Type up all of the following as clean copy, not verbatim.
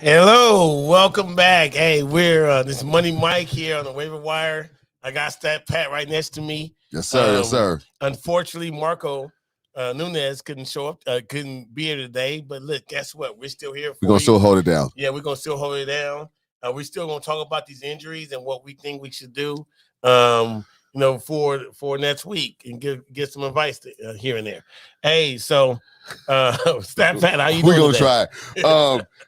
Hello, welcome back. Hey, we're this is Money Mike here on the Waiver Wire. I got StatPat right next to me. Yes, sir. Yes, sir. Unfortunately, Marco Nunez couldn't show up, couldn't be here today. But look, guess what? We're still here. We're gonna still hold it down. Yeah, we're gonna still hold it down. We're still gonna talk about these injuries and what we think we should do. For next week and get some advice here and there. Hey, so StatPat, how you doing? We're gonna try.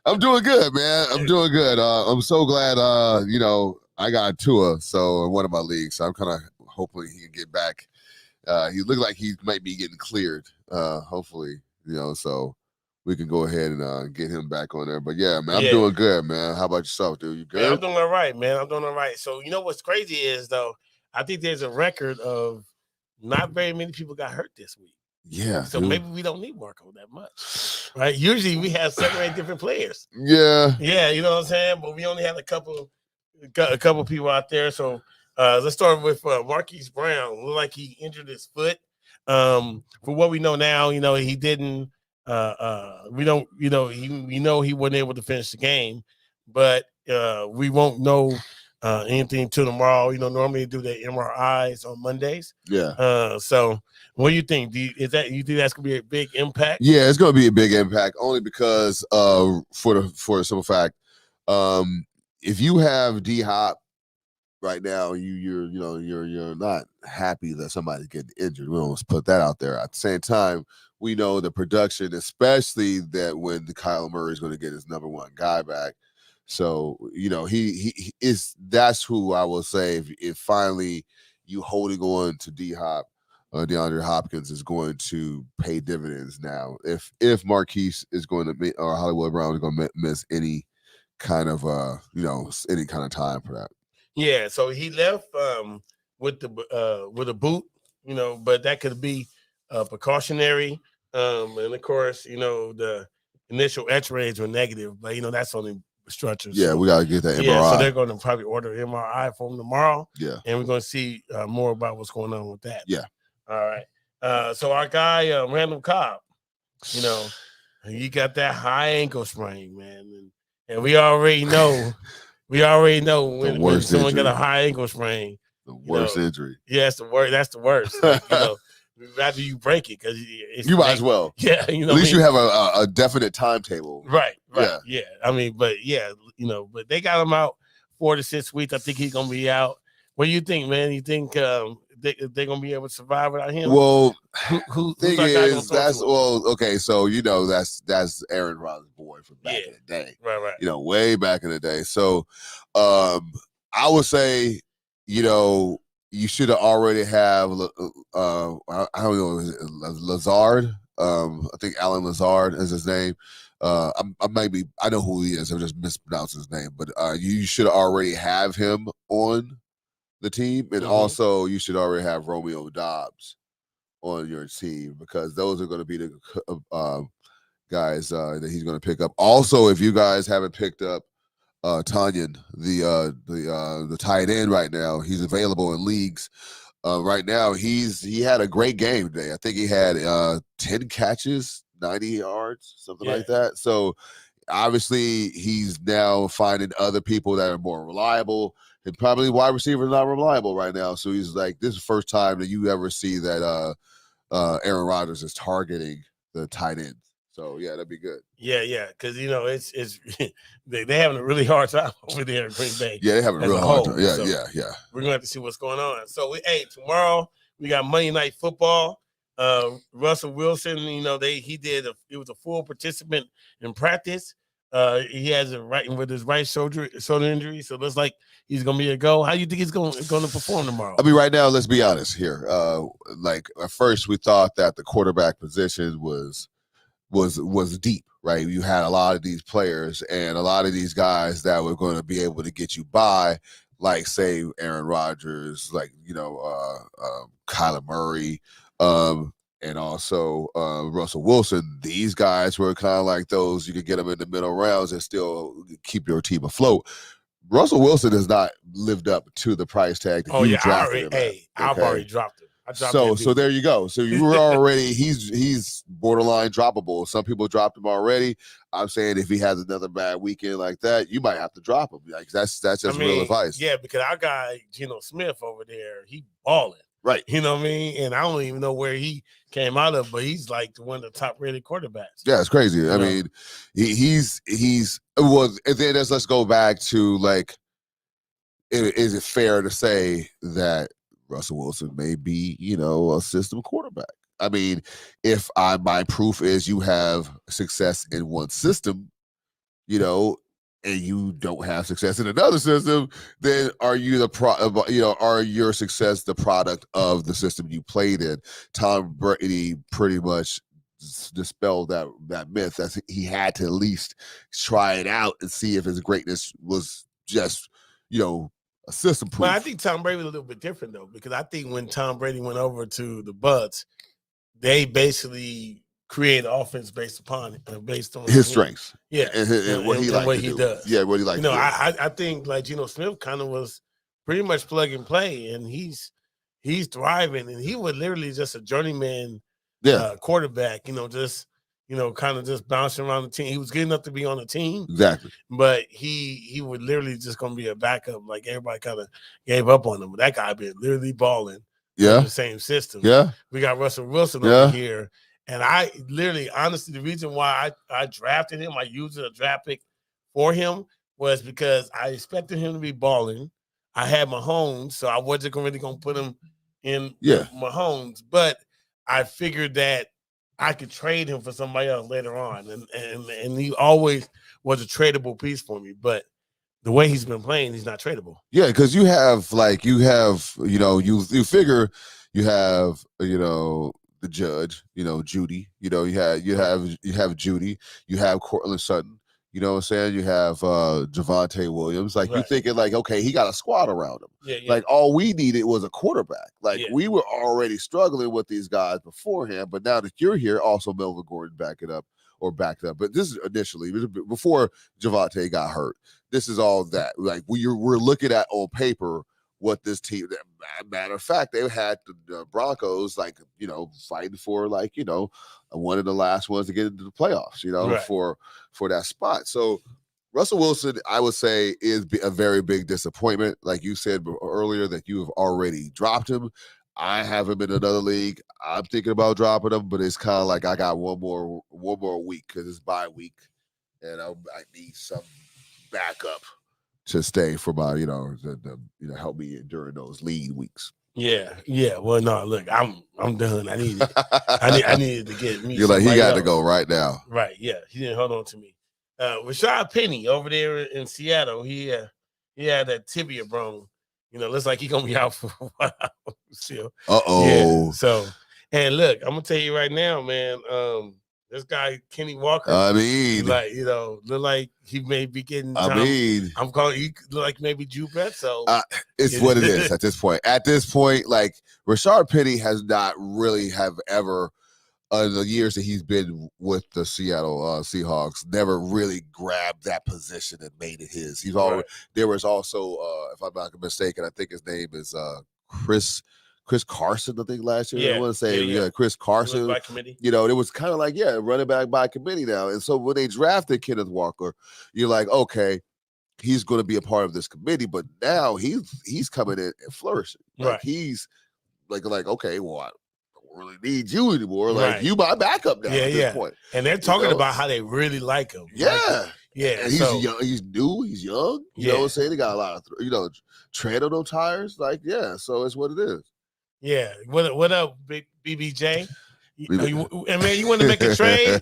I'm doing good, man. I'm doing good. I'm so glad. I got Tua in one of my leagues. So I'm kind of hopefully he can get back. He looked like he might be getting cleared. Hopefully, so we can go ahead and get him back on there. But yeah, man, I'm doing good, man. How about yourself, dude? You good? Yeah, I'm doing all right, man. I'm doing all right. So you know what's crazy is though, I think there's a record of not very many people got hurt this week. Yeah. So maybe we don't need Marco that much, right? Usually we have 7 or 8 different players. Yeah. Yeah, you know what I'm saying? But we only had a couple people out there. So let's start with Marquise Brown. Looked like he injured his foot. For what we know now, he didn't. We don't. He wasn't able to finish the game, but we won't know anything till tomorrow. Normally they do the MRIs on Mondays. Yeah. So what do you think? You think that's gonna be a big impact? Yeah, it's gonna be a big impact only because for the simple fact, if you have D Hop right now, you're not happy that somebody's getting injured. We don't put that out there. At the same time, we know the production, especially that when the Kyler Murray is going to get his number 1 guy back. So he is. That's who I will say. If finally you holding on to D Hop, DeAndre Hopkins is going to pay dividends now. If Marquise is going to or Hollywood Brown is going to miss any kind of any kind of time for that. Yeah, so he left with a boot, but that could be precautionary. And of course, the initial X-rays were negative, but that's only structures. Yeah, we gotta get that MRI. Yeah, so they're going to probably order an MRI for him tomorrow. Yeah, and we're going to see more about what's going on with that. Yeah. All right. So our guy Randall Cobb, he got that high ankle sprain, man, and we already know. When someone got a high ankle sprain, the worst injury. Yeah, it's the worst. That's the worst. Rather you break it because you might as well. Yeah, at least you have a definite timetable. Right. Yeah. I mean, but they got him out 4 to 6 weeks. I think he's gonna be out. What do you think, man? You think they're gonna be able to survive without him? Well, who's thing is okay. So that's Aaron Rodgers' boy from back in the day, right? Way back in the day. So, I would say, you should have already have I don't know, Lazard. I think Alan Lazard is his name. I know who he is. I'm just mispronouncing his name, but you should already have him on the team, and also you should already have Romeo Dobbs on your team because those are going to be the guys that he's going to pick up. Also, if you guys haven't picked up Tanyan, the tight end right now, he's available in leagues. Right now, he had a great game today. I think he had 10 catches, 90 yards, something like that. So obviously, he's now finding other people that are more reliable. And probably wide receiver is not reliable right now. So he's like, this is the first time that you ever see that Aaron Rodgers is targeting the tight ends. So yeah, that'd be good. Yeah, because it's they having a really hard time over there in Green Bay. Yeah, they having a real hard time. Yeah, yeah. We're gonna have to see what's going on. So tomorrow we got Monday Night Football. Russell Wilson, it was a full participant in practice. He has it right with his right shoulder injury, so it looks like he's gonna be a go. How do you think he's going to perform tomorrow? I mean, right now, let's be honest here. Like at first, we thought that the quarterback position was deep, right? You had a lot of these players and a lot of these guys that were going to be able to get you by, like say Aaron Rodgers, like Kyler Murray, and also Russell Wilson. These guys were kind of like those you could get them in the middle rounds and still keep your team afloat. Russell Wilson has not lived up to the price tag that you drafted him at. I've already dropped him. So there you go. So you were already he's borderline droppable. Some people dropped him already. I'm saying if he has another bad weekend like that, you might have to drop him. Like that's just real advice. Yeah, because our guy Geno Smith over there, he balling. Right. You know what I mean? And I don't even know where he came out of, but he's like one of the top rated quarterbacks. Yeah, it's crazy. I mean, he's well, and then let's go back to like, is it fair to say that Russell Wilson may be, a system quarterback? I mean, if my proof is you have success in one system, and you don't have success in another system, then are you are your success the product of the system you played in? Tom Brady pretty much dispelled that myth. That he had to at least try it out and see if his greatness was just, a system proof. Well, I think Tom Brady was a little bit different though, because I think when Tom Brady went over to the Bucs, they basically create offense based on his strengths, and what he does. Yeah, what he likes. I think like Geno Smith kind of was pretty much plug and play, and he's thriving, and he was literally just a journeyman quarterback. Kind of just bouncing around the team. He was good enough to be on the team, exactly, but he was literally just going to be a backup. Like everybody kind of gave up on him, but that guy been literally balling. Yeah, the same system. Yeah, we got Russell Wilson over here. And I literally, honestly, the reason why I drafted him, I used a draft pick for him, was because I expected him to be balling. I had Mahomes, so I wasn't really going to put him in Mahomes. But I figured that I could trade him for somebody else later on. And he always was a tradable piece for me. But the way he's been playing, he's not tradable. Yeah, because you figure you have, the judge, Judy, you have Judy, you have Cortland Sutton, you know what I'm saying? You have Javonte Williams. Like, you're thinking like, okay, he got a squad around him. Yeah. Like, all we needed was a quarterback. Like, we were already struggling with these guys beforehand, but now that you're here, also Melvin Gordon backed up. But this is initially before Javonte got hurt. This is all that. Like, we're looking at on paper what this team. Matter of fact, they had the Broncos fighting for one of the last ones to get into the playoffs. For that spot. So Russell Wilson, I would say, is a very big disappointment. Like you said earlier, that you have already dropped him. I have him in another league. I'm thinking about dropping him, but it's kind of like I got one more week because it's bye week, and I need some backup to stay for my, help me during those lead weeks. Yeah. Well, no, look, I'm done. I needed to get me. You're like, he got to go right now. Right. Yeah. He didn't hold on to me. Rashad Penny over there in Seattle. He had that tibia bone. Looks like he's gonna be out for a while still. Yeah, so, and look, I'm gonna tell you right now, man. This guy Kenny Walker. I mean, look like he may be getting. I'm calling. He look like maybe Drew Bledsoe. It's what it is at this point. At this point, like Rashad Penny has not really have ever. The years that he's been with the Seattle Seahawks, never really grabbed that position and made it his. He's always there was also, if I'm not mistaken, I think his name is Chris Carson. I think last year I want to say Chris Carson. By committee. It was kind of like running back by committee now. And so when they drafted Kenneth Walker, you're like, okay, he's going to be a part of this committee. But now he's coming in and flourishing. Like he's like okay, well, I don't really need you anymore. Like you my backup now at this point. And they're talking about how they really like him. Yeah. And he's young, he's new, he's young. You know what I'm saying? They got a lot of tread on those tires. Like, so it's what it is. Yeah. What up, big BBJ? And man, you want to make a trade?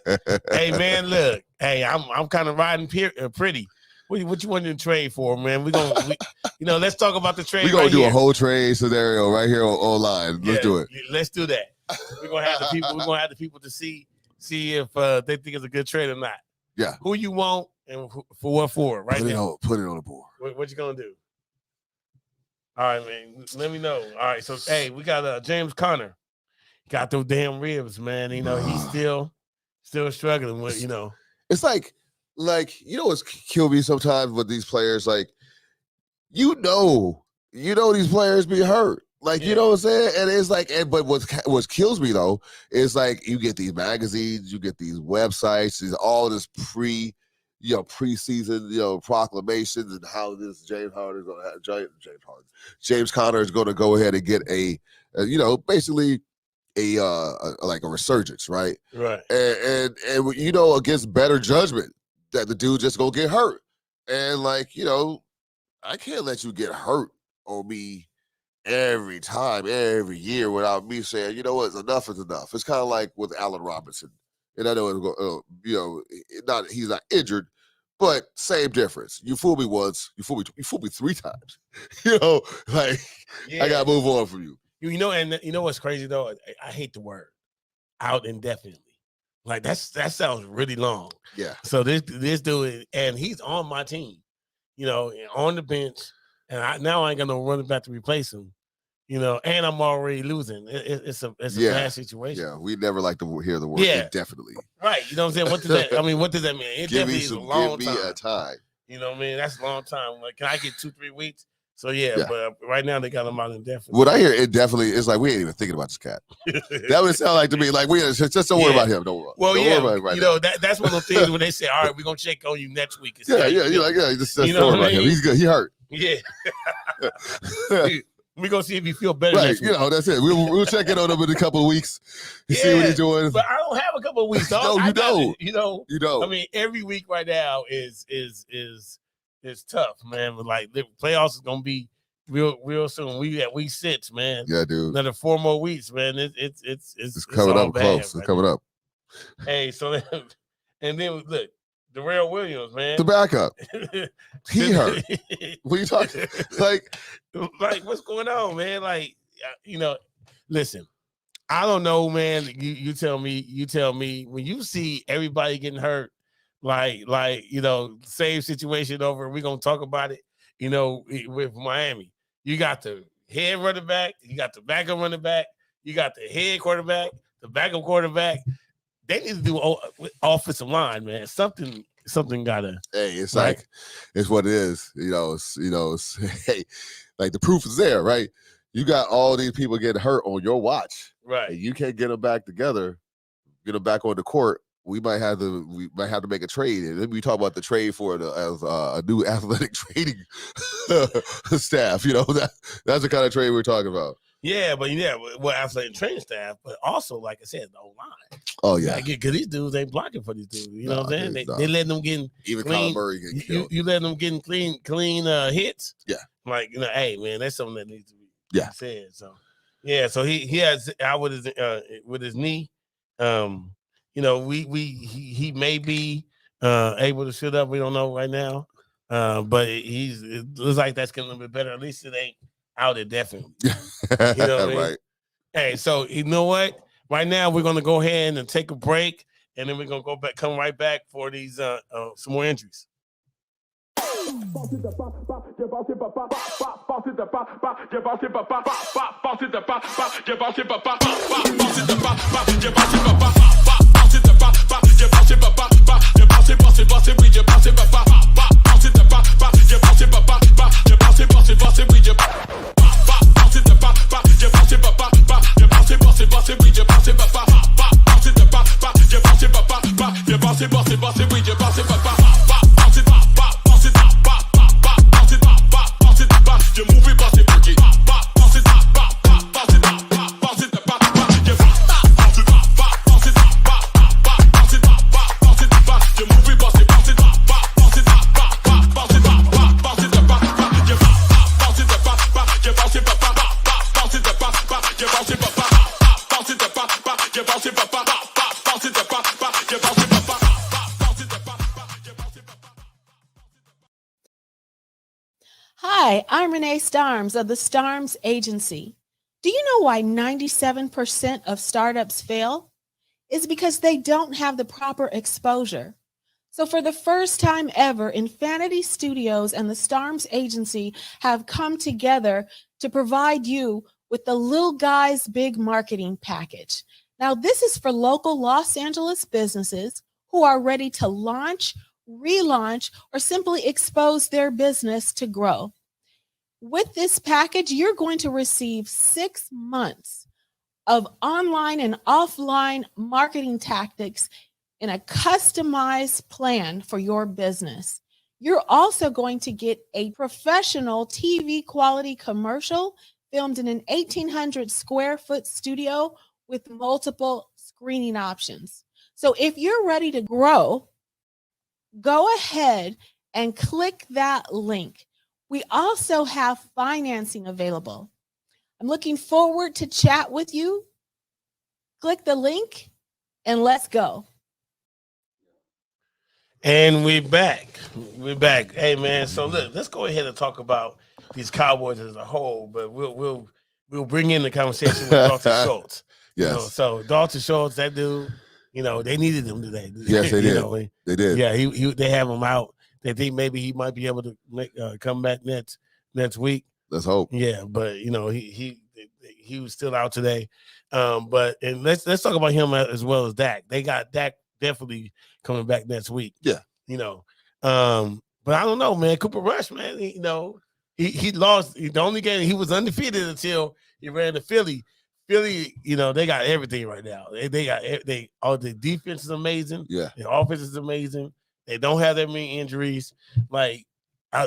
Hey man, look. Hey, I'm kind of riding pretty. What you want to trade for, man? Let's talk about the trade. We're gonna do a whole trade scenario right here online. Let's do it. Let's do that. We're gonna have the people to see if they think it's a good trade or not. Yeah. Who you want and for what for? Right now. Put it on the board. What you gonna do? All right, man. Let me know. All right. So hey, we got James Conner. Got those damn ribs, man. He's still struggling with. It's like what's kill me sometimes with these players. Like these players be hurt. Like, you know what I'm saying? And it's like, but what kills me though is like you get these magazines, you get these websites, there's all this preseason, proclamations and how this James Conner is going to go ahead and get basically a resurgence, right? Right. And against better judgment that the dude just gonna get hurt. And I can't let you get hurt on me every time, every year without me saying, you know what, enough is enough. It's kind of like with Allen Robinson. And I know he's not injured, but same difference. You fooled me once, you fooled me 3 times. I gotta move on from you. And you know what's crazy though? I hate the word out indefinitely. Like that sounds really long. Yeah. So this dude, and he's on my team, on the bench, and now I ain't got no running back to replace him, and I'm already losing. It's a bad situation. Yeah, we never like to hear the word indefinitely. Right. You know what I'm saying? What does that? I mean, what does that mean? It definitely is a long time. Give me a time. You know what I mean? That's a long time. Like, can I get 2-3 weeks? So but right now they got him out indefinitely. What I hear indefinitely is like we ain't even thinking about this cat. That would sound like to me like we just don't worry about him. Don't worry. Well, don't worry about him that's one of those things when they say, "All right, we're gonna check on you next week." Just don't worry about him. He's good. He hurt. Yeah. We're gonna see if he feel better. Right, that's it. We'll check in on him in a couple of weeks. See what he's doing. But I don't have a couple of weeks. No, you don't. You don't. I mean, every week right now is tough, man. But like the playoffs is gonna be real soon. We at week 6, man. Yeah, dude. Another 4 more weeks, man. It's coming up close. Right it's coming up. Hey, so and then look, Darrell Williams, man. The backup. He hurt. What are you talking? Like what's going on, man? Like, listen, I don't know, man. You tell me when you see everybody getting hurt, same situation over, we're gonna talk about it, with Miami. You got the head running back, you got the backup running back, you got the head quarterback, the backup quarterback. They need to do offensive line, man. Something gotta. Hey, it's it's what it is. Hey, like the proof is there, right? You got all these people getting hurt on your watch, right? And you can't get them back together, get them back on the court. We might have to make a trade, and then we talk about the trade for a new athletic training staff. That's the kind of trade we're talking about. Yeah, but athletic training staff, but also, like I said, the line. Oh yeah, because these dudes ain't blocking for these dudes. You know what I'm saying? They letting them get even clean. Kyler Murray getting killed. You letting them getting clean hits. Yeah, hey man, that's something that needs to be said. So so he has out with his knee. He may be able to sit up. We don't know right now, but it looks like that's getting a little bit better. At least it ain't out indefinitely. Right. Hey, so you know what? Right now we're gonna go ahead and take a break, and then we're gonna come right back for these some more injuries. Hi, I'm Renee Starms of the Starms Agency. Do you know why 97% of startups fail? It's because they don't have the proper exposure. So for the first time ever, Infanity Studios and the Starms Agency have come together to provide you with the Little Guys Big Marketing Package. Now, this is for local Los Angeles businesses who are ready to launch, relaunch, or simply expose their business to grow. With this package, you're going to receive 6 months of online and offline marketing tactics in a customized plan for your business. You're also going to get a professional TV quality commercial filmed in an 1,800 square foot studio with multiple screening options. So if you're ready to grow, go ahead and click that link. We also have financing available. I'm looking forward to chat with you. Click the link and let's go. And we're back. We're back. Hey man, so look, let's go ahead and talk about these Cowboys as a whole, but we'll bring in the conversation with Dalton Schultz. Yes. You know, so Dalton Schultz, that dude, you know, they needed him today. Yes, they did. Know, they did. Yeah, they have him out. They think maybe he might be able to come back next week. Let's hope. Yeah, but you know, he was still out today. But and let's talk about him as well as Dak. They got Dak definitely coming back next week. Yeah. You know. But I don't know, man. Cooper Rush, man, he lost the only game. He was undefeated until he ran to Philly. Philly, you know, they got everything right now. They all the defense is amazing. Yeah. The offense is amazing. They don't have that many injuries. Like,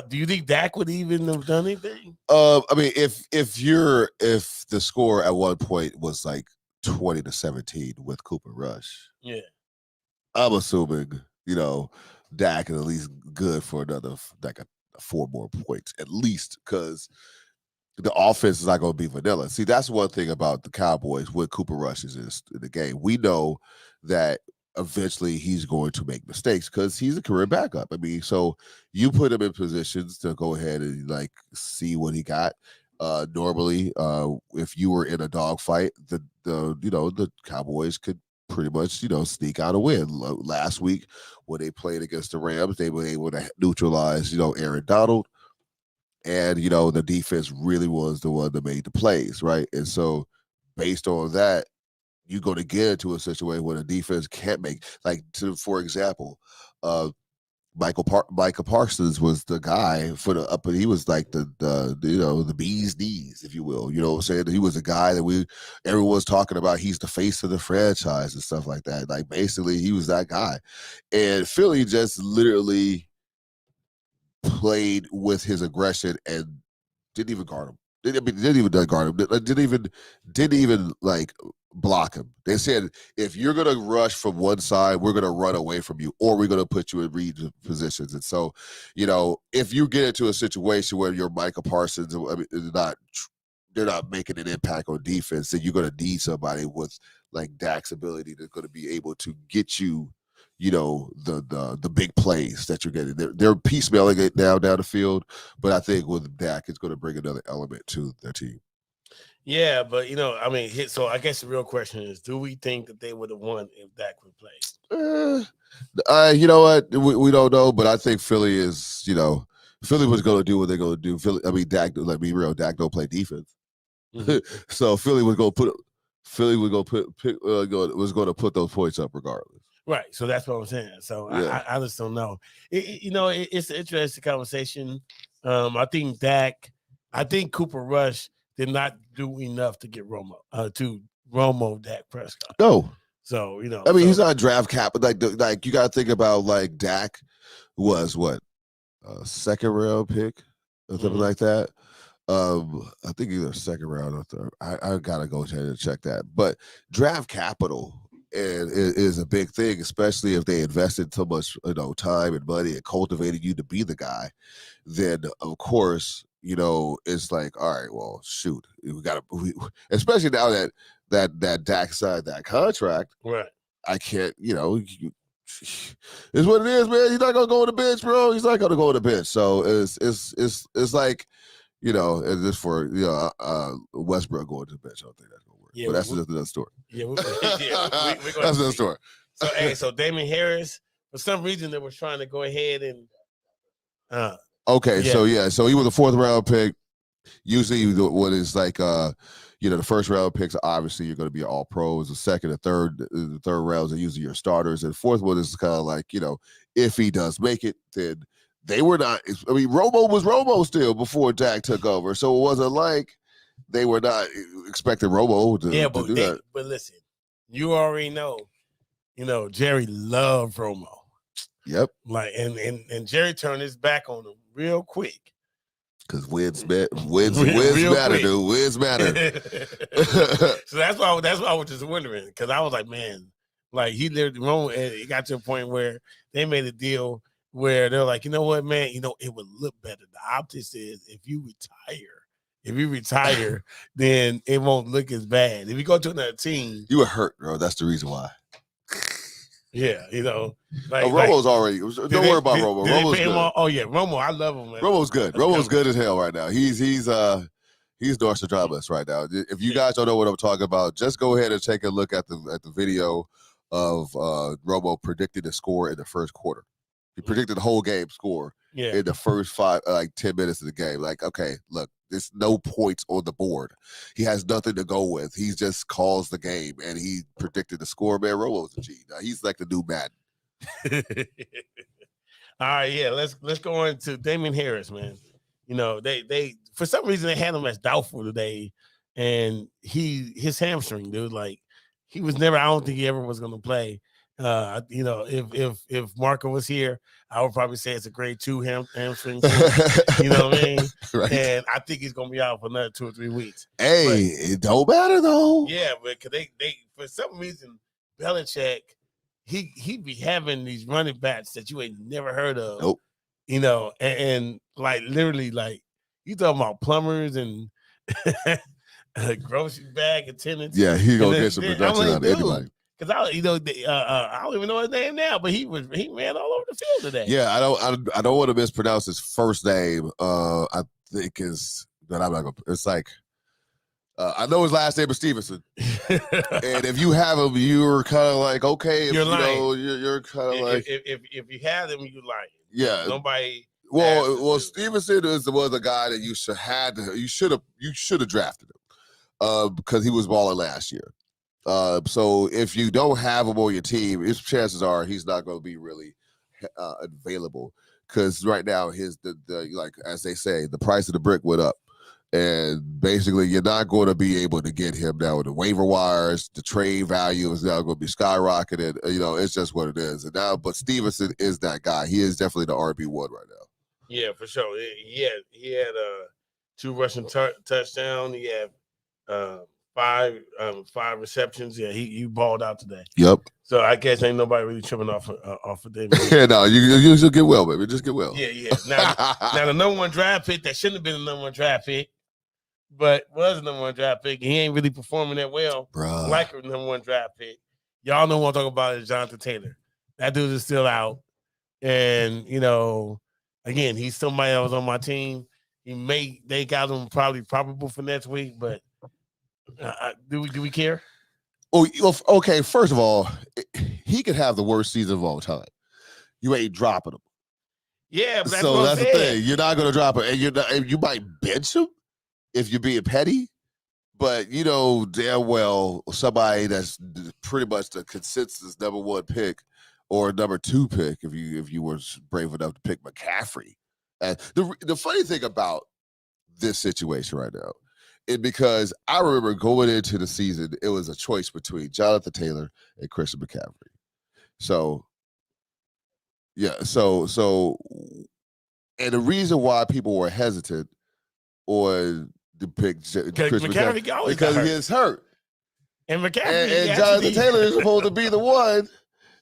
do you think Dak would even have done anything? I mean, if the score at one point was like 20-17 with Cooper Rush, yeah, I'm assuming, you know, Dak is at least good for another like 4 more points at least, because the offense is not going to be vanilla. See, that's one thing about the Cowboys when Cooper Rush is in the game. We know that eventually he's going to make mistakes because he's a career backup. I mean, so you put him in positions to go ahead and like see what he got. Normally, if you were in a dogfight, the Cowboys could pretty much, you know, sneak out a win. Last week when they played against the Rams, they were able to neutralize, you know, Aaron Donald. And, you know, the defense really was the one that made the plays, right? And so based on that, you're going to get into a situation where the defense can't make, like, for example, Micah Parsons was the guy for the up, he was like the bee's knees, if you will. You know what I'm saying? He was the guy that everyone's talking about. He's the face of the franchise and stuff like that. Like, basically, he was that guy. And Philly just literally played with his aggression and didn't even guard him. Didn't even guard him. Didn't even like block him. They said, if you're gonna rush from one side, we're gonna run away from you, or we're gonna put you in read positions. And so, you know, if you get into a situation where you're Micah Parsons, I mean, they're not making an impact on defense, then you're gonna need somebody with like Dak's ability that's gonna be able to get you, you know, the big plays that you're getting. They're piecemealing it down the field, but I think with Dak, it's going to bring another element to their team. Yeah, but, you know, I mean, so I guess the real question is, do we think that they would have won if Dak would play? You know what? We don't know, but I think Philly is, you know, Philly was going to do what they're going to do. Philly, I mean, Dak, let me be real, Dak don't play defense. Mm-hmm. So Philly was going to put those points up regardless. Right. So that's what I'm saying. So yeah. I just don't know. It's an interesting conversation. I think Cooper Rush did not do enough to get Romo Dak Prescott. No. So, you know. I mean, he's not a draft cap, but like you got to think about like Dak was what? A second round pick or something like that. I think either second round or third. I got to go ahead and check that. But draft capital is a big thing, especially if they invested so much, you know, time and money and cultivated you to be the guy. Then of course, you know, it's like, all right, well, shoot, especially now that Dak signed that contract, right? I can't, you know, it's what it is, man. He's not gonna go on the bench, bro. He's not gonna go on the bench. So it's like, you know, and just for, you know, Westbrook going to the bench, I don't think that's gonna work. Yeah, but that's another story. Yeah, we're that's another story. So Damon Harris, for some reason, they were trying to go ahead and. Okay, yeah. So he was a 4th round pick. Usually, what is like, you know, the first round picks, obviously, you're going to be all pros. The second and the third rounds are usually your starters, and 4th one is kind of like, you know, if he does make it, then they were not. I mean, Romo was Romo still before Dak took over, so it wasn't like they were not expecting Romo to, Yeah, to do that. but listen, you already know, Jerry loved Romo. Yep. Like, and Jerry turned his back on him real quick. Because wins matter, quick. dude. Wins matter. So that's why I was just wondering, because I was like, man, like he lived Romo, and it got to a point where they made a deal where they're like, you know what, man, it would look better. The optics is if you retire, then it won't look as bad. If you go to another team, you were hurt, bro. That's the reason why. Yeah, like Romo's already. Don't worry about Romo. Romo's good. Oh yeah, Romo, I love him. Man. Romo's good. Romo's good as hell right now. He's Nostradamus right now. If you guys don't know what I'm talking about, just go ahead and take a look at the video of Romo predicting the score in the first quarter. He predicted the whole game score in the first 10 minutes of the game. Like, okay, look, there's no points on the board. He has nothing to go with. He just calls the game, and he predicted the score. Man, Romo's a G. Now, he's like the new Madden. All right, yeah, let's go on to Damien Harris, man. They for some reason they had him as doubtful today, and his hamstring, dude. Like, he was never. I don't think he ever was going to play. If Marco was here, I would probably say it's a grade 2 hamstring. You know what I mean? Right. And I think he's gonna be out for another 2 or 3 weeks. Hey, it don't matter though. Yeah, but they for some reason Belichick, he be having these running backs that you ain't never heard of. Nope. And like literally, like, you talking about plumbers and grocery bag attendants. Yeah, he gonna get some production out of anybody. Because I don't even know his name now, but he ran all over the field today. Yeah, I don't want to mispronounce his first name. I think but I'm not gonna. It's like I know his last name is Stevenson, and if you have him, you're kind of like, okay, you're lying. You're kind of like, if you have him, you're lying. Yeah, nobody. Well, Stevenson was the guy that you should have drafted him because he was balling last year. So if you don't have him on your team, his chances are he's not going to be really available, because right now like, as they say, the price of the brick went up, and basically you're not going to be able to get him now with the waiver wires. The trade value is now going to be skyrocketed. It's just what it is. And now, but Stevenson is that guy. He is definitely the RB1 right now. Yeah, for sure. He had 2 rushing touchdowns. He had 5 receptions. Yeah, you balled out today. Yep. So I guess ain't nobody really tripping off of them. No, you should get well, baby. Just get well. Yeah. Now the number 1 draft pick that shouldn't have been the number 1 draft pick, but was the number 1 draft pick. He ain't really performing that well, bruh. Like a number 1 draft pick. Y'all know what I'm talking about is Jonathan Taylor. That dude is still out, and again, he's somebody that was on my team. They got him probably probable for next week, but. Do we care? Oh, okay. First of all, he could have the worst season of all time. You ain't dropping him. Yeah, but that's the thing. You're not going to drop him, and you might bench him if you're being petty. But damn well somebody that's pretty much the consensus number 1 pick or number 2 pick if you were brave enough to pick McCaffrey. And the funny thing about this situation right now. Because I remember going into the season, it was a choice between Jonathan Taylor and Christian McCaffrey. So, yeah, so, and the reason why people were hesitant on the pick Christian McCaffrey because he is hurt, and McCaffrey and Jonathan Taylor is supposed to be the one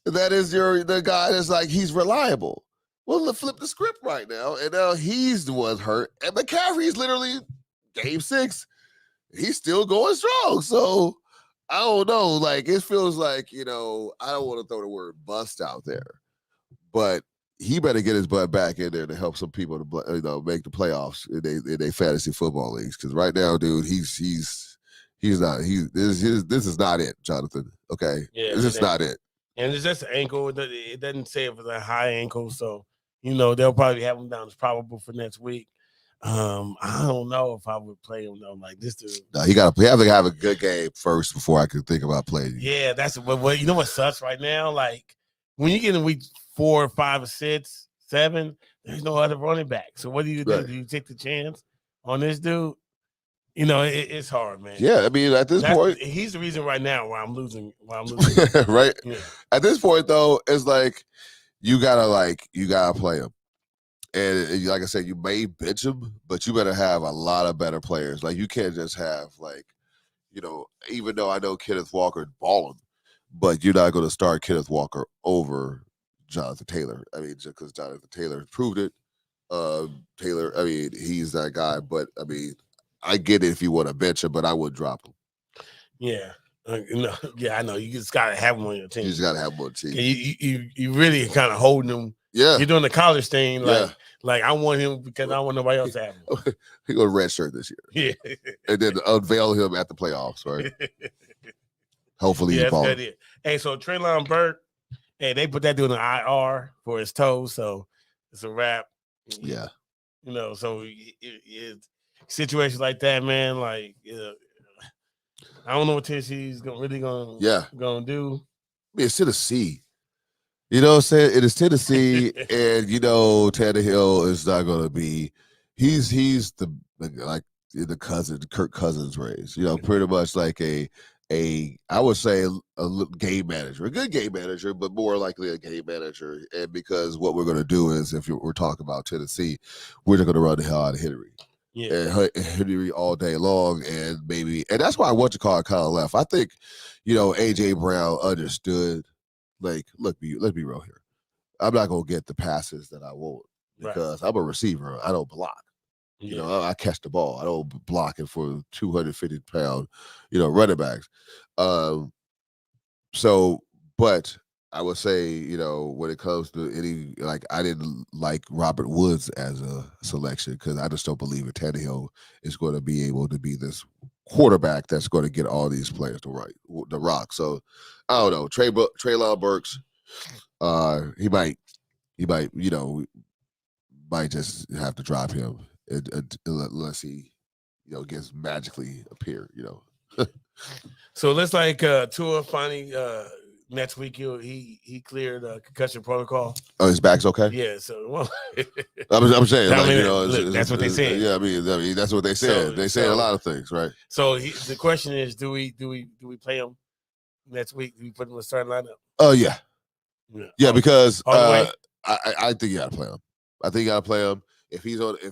that is the guy that's like, he's reliable. Well, let's flip the script right now, and now he's the one hurt, and McCaffrey's literally game 6. He's still going strong. So I don't know. Like, it feels like, I don't want to throw the word bust out there, but he better get his butt back in there to help some people to make the playoffs in their fantasy football leagues. Because right now, dude, he's not. This is not it, Jonathan. Okay, yeah, this is not it. And it's just an ankle. It doesn't say it was a high ankle, so they'll probably have him down as probable for next week. I don't know if I would play him though. Like this dude, no, he have to have a good game first before I could think about playing. Yeah, that's what sucks right now. Like when you get in week 4, 5, or 6, 7, there's no other running back. So what do you do? Right. Do you take the chance on this dude? You know, it's hard, man. Yeah, I mean, at this point, he's the reason right now why I'm losing. Right. Yeah. At this point, though, it's like you gotta play him. And like I said, you may bench him, but you better have a lot of better players. Like you can't just have even though I know Kenneth Walker balling, but you're not going to start Kenneth Walker over Jonathan Taylor. I mean, just because Jonathan Taylor proved it. Taylor, I mean, he's that guy. But I mean, I get it if you want to bench him, but I would drop him. Yeah. I know. You just gotta have him on your team. You just gotta have him on the team. You really kind of holding him. Yeah. You're doing the college thing, like I want him because I don't want nobody else to have him. He go red shirt this year. Yeah. And then unveil him at the playoffs, right? Hopefully he's balling. Good. Hey, so Treylon Burke, hey, they put that dude in the IR for his toe, so it's a wrap. Yeah. You know, so situations like that, man, like I don't know what Tennessee's gonna do. I mean, it's Tennessee. You know what I'm saying? It is Tennessee, and Tannehill is not gonna be. He's the Kirk Cousins raised. Pretty much like I would say a game manager, a good game manager, but more likely a game manager. And because what we're gonna do is, if we're talking about Tennessee, we're just gonna run the hell out of Henry. Yeah. And Henry all day long, and that's why kind of left. I think, AJ Brown understood. Like, let's be real here. I'm not gonna get the passes that I want because I'm a receiver. I don't block. Yeah. I catch the ball. I don't block it for 250-pound, running backs. But I would say, when it comes to I didn't like Robert Woods as a selection because I just don't believe that Tannehill is going to be able to be this quarterback that's going to get all these players to the rock. So I don't know. Treylon Burks, he might just have to drop him unless he, gets magically appear. So it looks like Tua finally next week he cleared concussion protocol. Oh, his back's okay. Yeah, so I'm saying, that's what they said. Yeah, I mean, that's what they said. They said a lot of things, right? So the question is, do we play him next week? Do we put him in the starting lineup? Oh yeah. Because I think you gotta play him. I think you gotta play him. If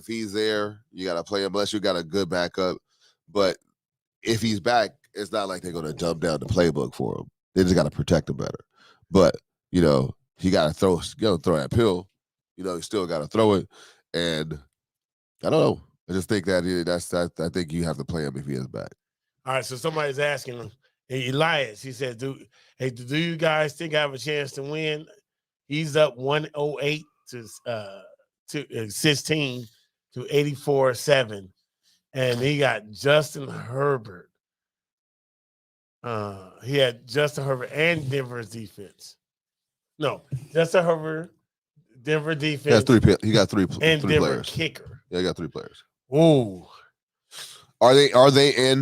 he's there, you gotta play him unless you got a good backup. But if he's back, it's not like they're gonna dumb down the playbook for him. They just gotta protect him better. But he gotta throw that pill. You still gotta throw it. And I don't know. I just think I think you have to play him if he is back. All right. So somebody's asking him. Elias, he says, do you guys think I have a chance to win? He's up 108 to 16 to 84-7. And he got Justin Herbert. He had Justin Herbert and Denver's defense. No, Justin Herbert, Denver defense. He got three and three Denver players. Kicker. Yeah, he got 3 players. Ooh. Are they in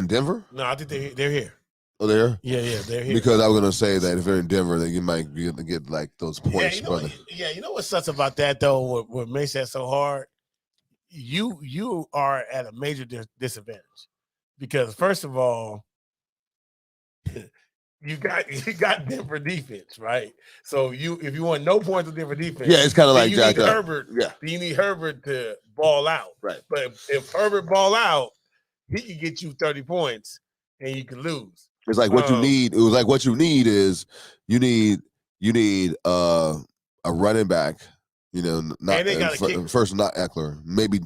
Denver? No, I think they're here. Oh, they're here? Yeah, they're here. Because I was gonna say that if they're in Denver, then you might be able to get like those points. You know what sucks about that though? What makes that so hard? You are at a major disadvantage because first of all, you got Denver defense, right? So if you want no points of Denver defense, it's kind of like Jack Herbert. Yeah, you need Herbert to ball out, right? But if Herbert ball out, he can get you 30 points and you can lose. It's like what you need. It was like what you need is you need a running back. Not first, not Eckler. Maybe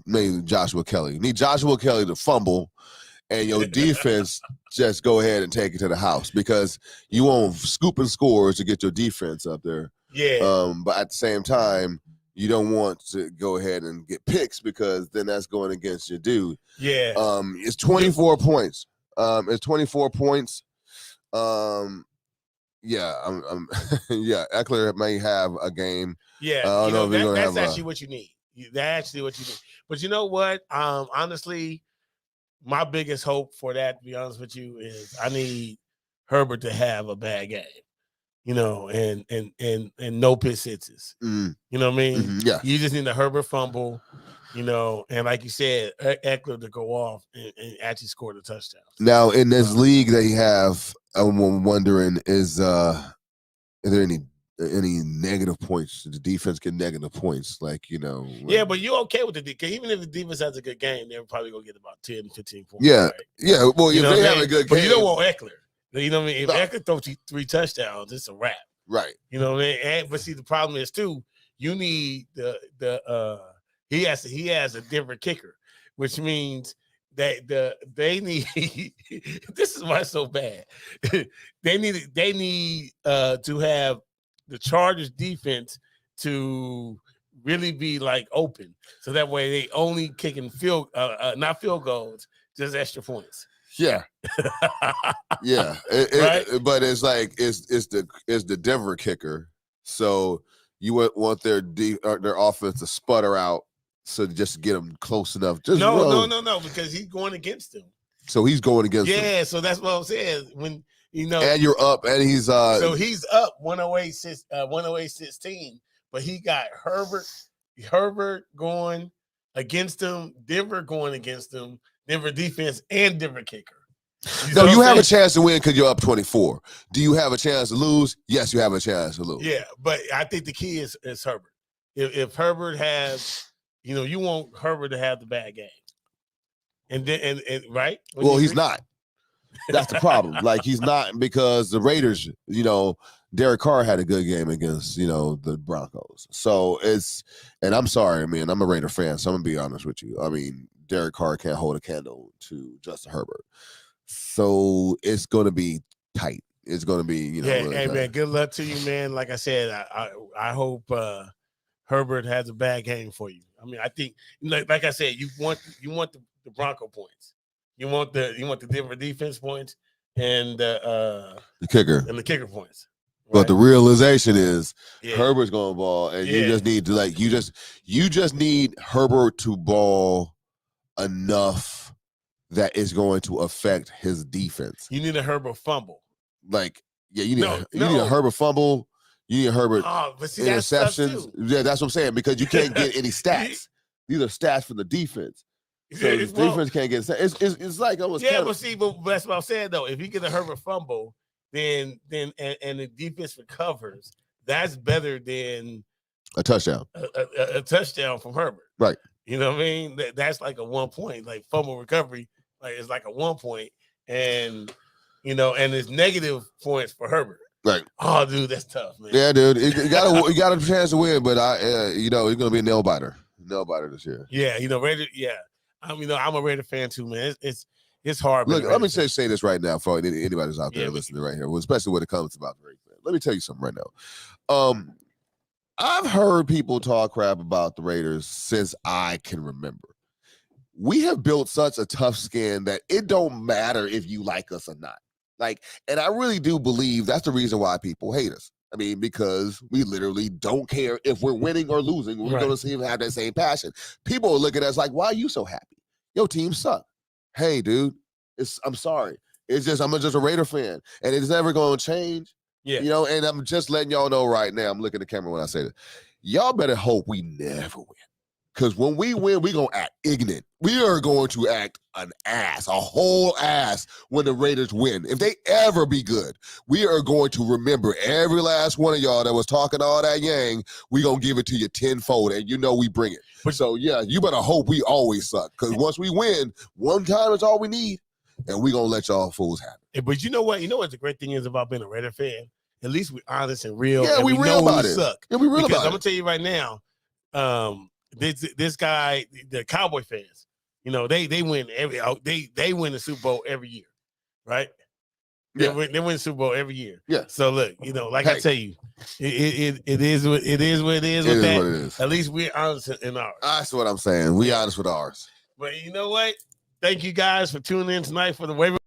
Joshua Kelly. You need Joshua Kelly to fumble, and your defense just go ahead and take it to the house because you want scooping scores to get your defense up there. Yeah. But at the same time, you don't want to go ahead and get picks because then that's going against your dude. Yeah. It's 24 points. It's 24 points. Eckler may have a game. Yeah, I don't know if that's actually what you need. That's actually what you need. But you know what? Honestly, my biggest hope for that, to be honest with you, is I need Herbert to have a bad game. and no pick sixes. Mm. You know what I mean? Yeah. You just need a Herbert fumble, and like you said, Eckler to go off and actually score the touchdowns. Now, in this league that you have, I'm wondering, is there any negative points? Did the defense get negative points? Like, Yeah, but you're okay with the defense. Even if the defense has a good game, they're probably going to get about 10, 15 points. Yeah. Right? Yeah. Well, if they have a good game. But you don't want Eckler. You know what I mean? If Eckler throws 3 touchdowns, it's a wrap. Right. You know what I mean? But see, the problem is, too, you need he has a different kicker, which means that they need this is why it's so bad. they need to have the Chargers defense to really be like open, so that way they only kicking not field goals, just extra points. Yeah. Yeah. Right? But it's like it's the Denver kicker, so you wouldn't want their offense to sputter out, so just to get them close enough. No, because he's going against them. So he's going against them. Yeah, so that's what I'm saying. When and you're up, and he's so he's up 108-16, but he got Herbert going against him, Denver going against him, Denver defense and Denver kicker. No, you have a chance to win because you're up 24. Do you have a chance to lose? Yes, you have a chance to lose. Yeah, but I think the key is Herbert. If Herbert has, you want Herbert to have the bad game, and then and right. Well, he's not. That's the problem. Like, he's not, because the Raiders, Derek Carr had a good game against, the Broncos. So and I'm sorry, man, I'm a Raider fan, so I'm gonna be honest with you. I mean, Derek Carr can't hold a candle to Justin Herbert. So it's going to be tight. It's going to be, really tight. Man, good luck to you, man. Like I said, I hope Herbert has a bad game for you. I mean, I think, like I said, you want the Bronco points. You want the Denver defense points and the kicker points. Right? But the realization is Herbert's going to ball, and you just need to you just need Herbert to ball enough that is going to affect his defense. You need a Herbert fumble. You need a Herbert fumble. You need a Herbert interceptions. Yeah, that's what I'm saying, because you can't get any stats. These are stats from the defense. So the defense can't get stats. It's like almost but that's what I'm saying though. If you get a Herbert fumble, then and the defense recovers, that's better than a touchdown. A touchdown from Herbert. Right. You know what I mean? That's like a 1 point, like fumble recovery. Like, it's like a 1 point, and and it's negative points for Herbert. Right. Oh, dude, that's tough, man. Yeah, dude. You got a chance to win, but it's gonna be a nail biter this year. Yeah, Raider. Yeah, I'm a Raider fan too, man. It's hard. Look, let me say this right now for anybody's out there listening right here, especially when it comes about the Raider fan. Let me tell you something right now. I've heard people talk crap about the Raiders since I can remember. We have built such a tough skin that it don't matter if you like us or not. And I really do believe that's the reason why people hate us. I mean, because we literally don't care if we're winning or losing. We're going to see them have that same passion. People will look at us like, why are you so happy? Your team suck. Hey, dude, I'm sorry. I'm just a Raider fan, and it's never going to change. Yeah. And I'm just letting y'all know right now, I'm looking at the camera when I say this. Y'all better hope we never win. Because when we win, we're going to act ignorant. We are going to act a whole ass when the Raiders win. If they ever be good, we are going to remember every last one of y'all that was talking all that yang. We're going to give it to you tenfold, and we bring it. So, yeah, you better hope we always suck. Because once we win, one time is all we need, and we're going to let y'all fools have it. But you know what? You know what the great thing is about being a Raider fan? At least we're honest and real. Yeah, and we real know about we it. Suck. Yeah, we real because about it. I'm going to tell you right now, this guy, the Cowboy fans, they win they win the Super Bowl every year, right? They win the Super Bowl every year. Yeah. So look, I tell you, it is what it is with that. At least we're honest in ours. That's what I'm saying. We honest with ours. But you know what? Thank you guys for tuning in tonight for the Waiver.